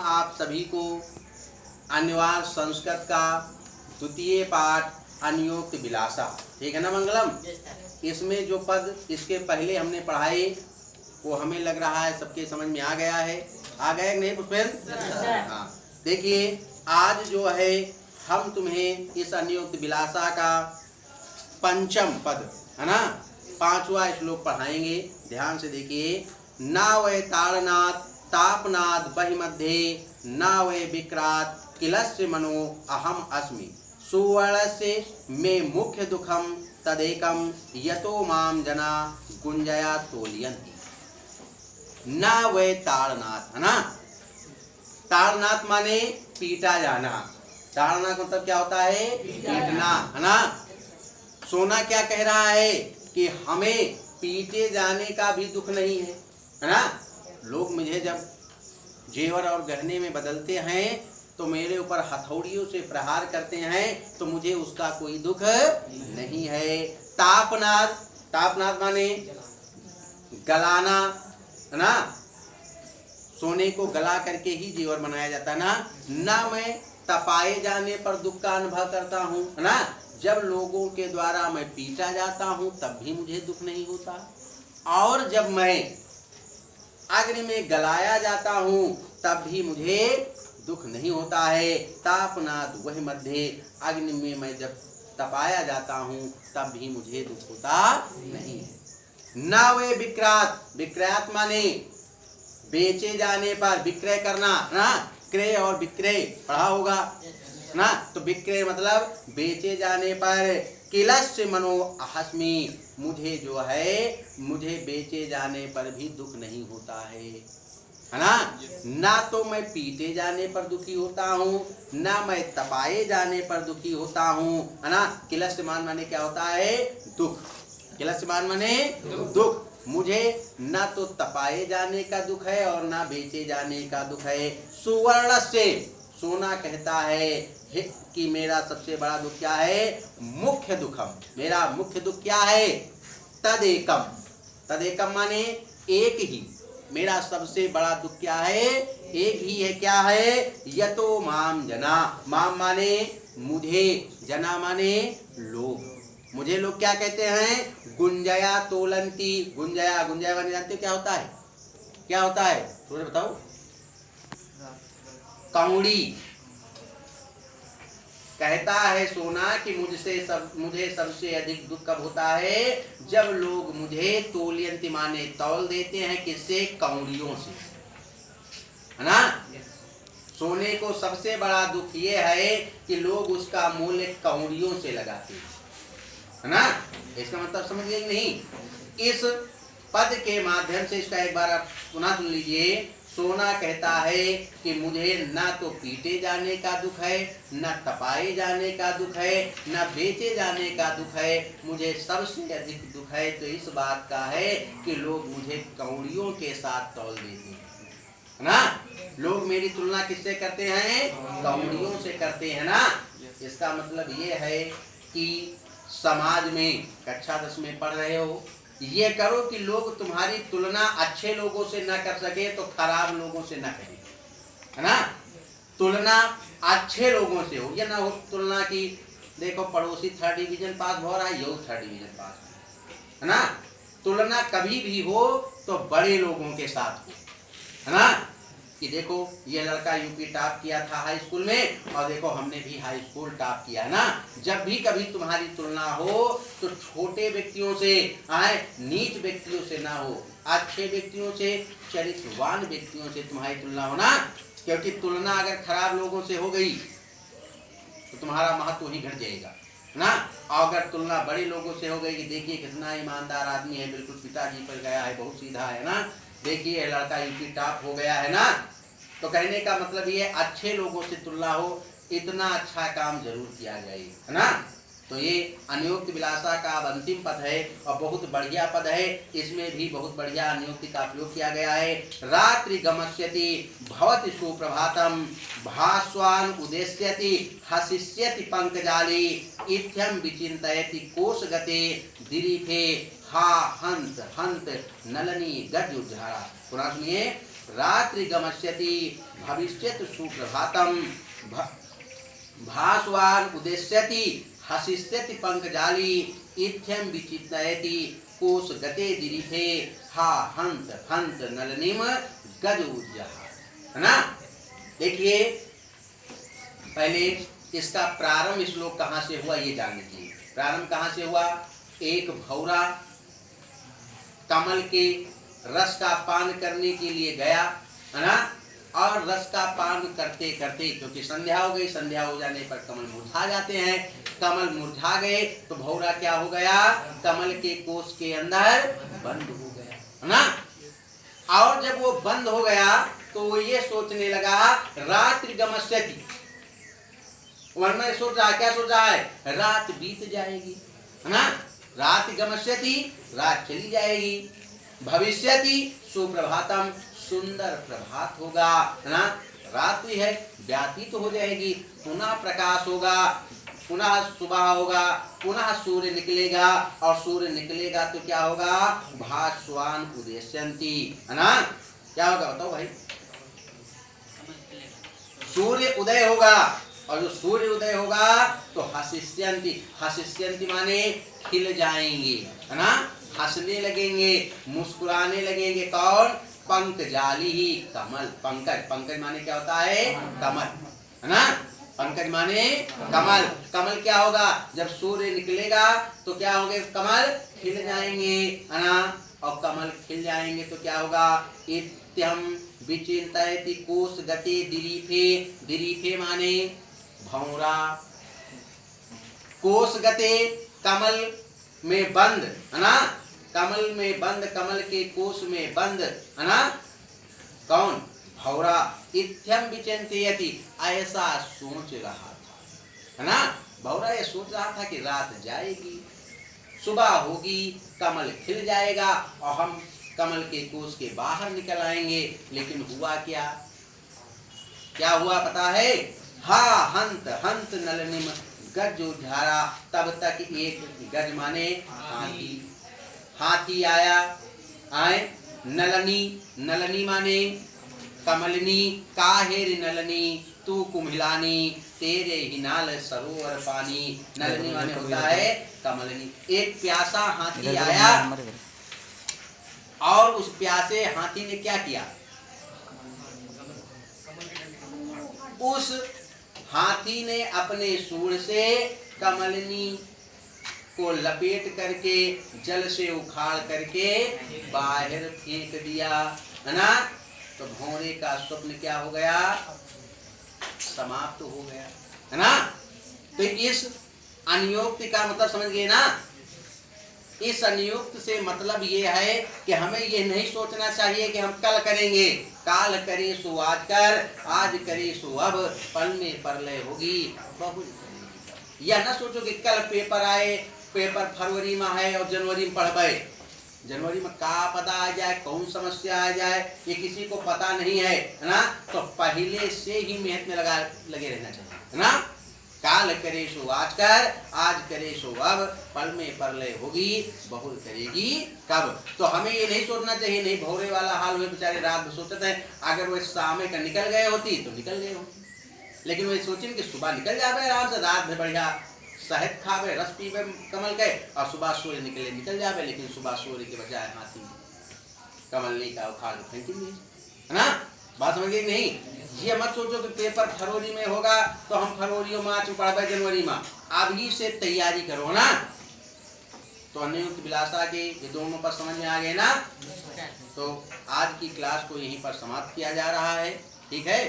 आप सभी को अनिवार्य संस्कृत का द्वितीय पाठ अनियोक्त विलासा, ठीक है ना मंगलम। इसमें जो पद इसके पहले हमने पढ़ाए वो हमें लग रहा है सबके समझ में आ गया है। आ गया कि नहीं पुष्पेंद्र? हाँ, देखिए आज जो है हम तुम्हें इस अनियोक्त विलासा का पंचम पद है ना, पांचवा श्लोक पढ़ाएंगे। ध्यान से देखिए। ना वै ताड़नाथ तापनाद बहिमध्ये ना वै विक्रात किलस्य मनो अहम अस्मि सुवर्णस्य मे मुख्य दुखम तदेकम यतो माम जना गुंजया तोलयन्ति। ना वै ताड़नाथ है ना, ताड़नाथ माने पीटा जाना। ताड़नाथ मतलब क्या होता है? पीटना है ना। सोना क्या कह रहा है कि हमें पीटे जाने का भी दुख नहीं है ना। लोग मुझे जब जेवर और गहने में बदलते हैं तो मेरे ऊपर हथौड़ियों से प्रहार करते हैं तो मुझे उसका कोई दुख नहीं है। तापनाद, तापनाद माने गलाना है ना। सोने को गला करके ही जेवर बनाया जाता है ना मैं तपाए जाने पर दुख का अनुभव करता हूँ है ना। जब लोगों के द्वारा मैं पीटा जाता हूँ तब भी मुझे दुख नहीं होता, और जब मैं अग्नि में गलाया जाता हूँ तब भी मुझे दुख नहीं होता है। तापनाद वही मध्य, अग्नि में मैं जब तपाया जाता हूँ तब भी मुझे दुख होता नहीं है। ना वे विक्रात, विक्रात माने बेचे जाने पर, विक्रय करना ना, क्रय और विक्रय पढ़ा होगा ना। तो विक्रय मतलब बेचे जाने पर, किलस्य मनो अहस्मि, मुझे जो है मुझे बेचे जाने पर भी दुख नहीं होता है ना। ना तो मैं पीटे जाने पर दुखी होता हूँ, ना मैं तपाए जाने पर दुखी होता हूँ है ना। किलस्यमान माने क्या होता है? दुख। किलस्यमान माने दुख। मुझे ना तो तपाए जाने का दुख है और ना बेचे जाने का दुख है। सुवर्ण से, सोना कहता है कि मेरा सबसे बड़ा दुख क्या है? मुख्य दुखम, मेरा मुख्य दुख क्या है? तदेकम, तदेकम माने एक ही, मेरा सबसे बड़ा दुख क्या है? एक ही है। क्या है? यतो माम जना, माम माने मुझे, जना माने लोग, मुझे लोग क्या कहते हैं? गुंजया तोलंती। गुंजया, गुंजया माने जानते हो क्या होता है? क्या होता है थोड़ा बताओ। कौड़ी। कहता है सोना कि मुझे सबसे अधिक दुख कब होता है? जब लोग मुझे तोलियंती माने तौल देते हैं। किससे? कौड़ियों से है ना। सोने को सबसे बड़ा दुख ये है कि लोग उसका मूल्य कौड़ियों से लगाते हैं है ना। इसका मतलब समझ गए नहीं? इस पद के माध्यम से इसका एक बार आप पुनः सुन लीजिए। सोना कहता है कि मुझे ना तो पीटे जाने का दुख है, ना तपाए जाने का दुख है, ना बेचे जाने का दुख है, मुझे सबसे अधिक दुख है तो इस बात का है कि लोग मुझे कौड़ियों के साथ तौल देते हैं ना। लोग मेरी तुलना किससे करते हैं? कौड़ियों से करते हैं ना। इसका मतलब ये है कि समाज में कक्षा 10 में पढ़ रहे हो, ये करो कि लोग तुम्हारी तुलना अच्छे लोगों से ना कर सके तो खराब लोगों से ना करें है ना। तुलना अच्छे लोगों से हो, या ना हो तुलना की देखो पड़ोसी 3rd डिवीजन पास हो रहा है, यो 3rd डिवीजन पास है ना। तुलना कभी भी हो तो बड़े लोगों के साथ हो है ना। कि देखो ये लड़का यूपी टॉप किया था हाई स्कूल में, और देखो हमने भी हाई स्कूल टॉप किया है ना। जब भी कभी तुम्हारी तुलना हो तो छोटे व्यक्तियों से, नीच व्यक्तियों से ना हो, अच्छे व्यक्तियों से, चरित्रवान व्यक्तियों से तुम्हारी तुलना हो ना। क्योंकि तुलना अगर खराब लोगों से हो गई तो तुम्हारा महत्व ही घट जाएगा ना। और अगर तुलना बड़े लोगों से हो गई कि देखिए कितना ईमानदार आदमी है, बिल्कुल पिताजी पर गया है, बहुत सीधा है ना, देखिए लड़का यूपी टॉप हो गया है ना, तो कहने का मतलब ये अच्छे लोगों से तुलना हो, इतना अच्छा काम जरूर किया जाए है ना। तो ये अनियोक्त विलासा का अब अंतिम पद है और बहुत बढ़िया पद है। इसमें भी बहुत बढ़िया अनियोक्ति का प्रयोग किया गया है। रात्रि गमस्यति भवति सुप्रभातम भास्वान उदेश्यति हसिष्यति पंकजाली इत्यं विचिन्तयति कोशगते दिरीफे हा हंत हंत नलनी गज उज्झारा। पुनः सुनिए। रात्रि गमस्यति भविष्यति सुप्रभातम भास्वान उदेश्यति हसिष्यति पंकजाली इत्यं विचिन्तयति कोश गते दिरिफे हा हंत हंत नलनिम गज उज्जहा। है ना? देखिए पहले इसका प्रारंभ श्लोक कहाँ से हुआ ये जान लीजिए। प्रारंभ कहाँ से हुआ? एक भौरा कमल के रस का पान करने के लिए गया, है ना? और रस का पान करते करते, क्योंकि संध्या हो गई, संध्या हो जाने पर कमल मुरझा जाते हैं, कमल मुरझा गए तो भौरा क्या हो गया? कमल के कोष के अंदर बंद हो गया, है ना? और जब वो बंद हो गया तो वो ये सोचने लगा रात्रि गमस्यति, वरना सोच रहा, क्या सोच रहा है? रात बीत जाएगी, है ना? रात गमस्यति, रात चली जाएगी, भविष्यति सुप्रभातम, सुंदर प्रभात होगा, है ना? रात्रि है व्यतीत हो जाएगी, पुनः प्रकाश होगा, पुनः सुबह होगा, पुनः सूर्य निकलेगा, और सूर्य निकलेगा तो क्या होगा? भास्वान उदेश्यन्ति, है ना? क्या होगा बताओ भाई? सूर्य उदय होगा, और जो सूर्य उदय होगा तो हसिष्यन्ति, हसिष्यन्ति माने खिल जाएंगे, है ना? हंसने लगेंगे, मुस्कुराने लगेंगे। कौन? पंकजाली ही, कमल, पंकज, पंकज माने क्या होता है? कमल, है ना? पंकज माने कमल। कमल क्या होगा? जब सूर्य निकलेगा तो क्या होंगे? कमल खिल जाएंगे, है ना? और कमल खिल जाएंगे तो क्या होगा? इत्यम विचिन्तयति कोश गते दिरीफे, दिरीफे माने भौरा, कोश गते कमल में बंद, है ना? कमल में बंद, कमल के कोश में बंद, है ना? कौन? भौरा। इत्यम विचिन्तयति, ऐसा सोच रहा था, है ना? भौरा ये सोच रहा था कि रात जाएगी, सुबह होगी, कमल खिल जाएगा और हम कमल के कोश के बाहर निकल आएंगे। लेकिन हुआ क्या? क्या हुआ पता है? हा हंत हंत नलनिम गज उद्धारा, तब तक एक गज माने हाथी, हाथी आया, आए, नलनी, नलनी माने कमलनी, काहेर नलनी तू कुम्हिलानी, तेरे हिनाल सरोवर पानी। नलनी माने होता है कमलनी। एक प्यासा हाथी आया और उस प्यासे हाथी ने क्या किया? उस हाथी ने अपने सूंड से कमलनी को लपेट करके जल से उखाड़ करके बाहर फेंक दिया, है ना? तो भौरे का स्वप्न क्या हो गया? समाप्त हो गया, है ना? तो इस अनियोक्ति का मतलब समझ गए ना? इस अनियुक्त से मतलब ये है कि हमें ये नहीं सोचना चाहिए कि हम कल करेंगे, काल करे सो आज कर, आज करे सो अब, पल में परलय होगी बहुत। यह ना सोचो कि कल पेपर आए, पेपर फरवरी में है और जनवरी में पढ़बे, जनवरी में का पता आ जाए, कौन समस्या आ जाए, ये किसी को पता नहीं है, है ना? तो पहले से ही मेहनत में लगे रहना चाहिए, है ना? काल करे सो आज कर, आज करे सो अब, पल में परलय होगी बहुत करेगी कब। तो हमें ये नहीं सोचना चाहिए नहीं भौरे वाला हाल हुए, बेचारे रात में सोचते हैं, अगर वो शाम का निकल गए होती तो निकल गए होती, लेकिन वो सोचें कि सुबह निकल जावे आराम से, रात में बढ़िया शहद खावे, रस पीवे कमल के, और सुबह सूर्य निकले निकल जावे। लेकिन सुबह सूर्य के बजाय हाथी कमलनी का उखाड़ फेंकेंगे, है ना? बात समझ गई नहीं? ये मत सोचो कि पेपर फरवरी में होगा तो हम फरवरी मार्च में पढ़बे जनवरी में, अभी से तैयारी करो ना। तो अनियुक्त विलासा के ये दोनों पर समझ में आ गए ना? तो आज की क्लास को यहीं पर समाप्त किया जा रहा है, ठीक है?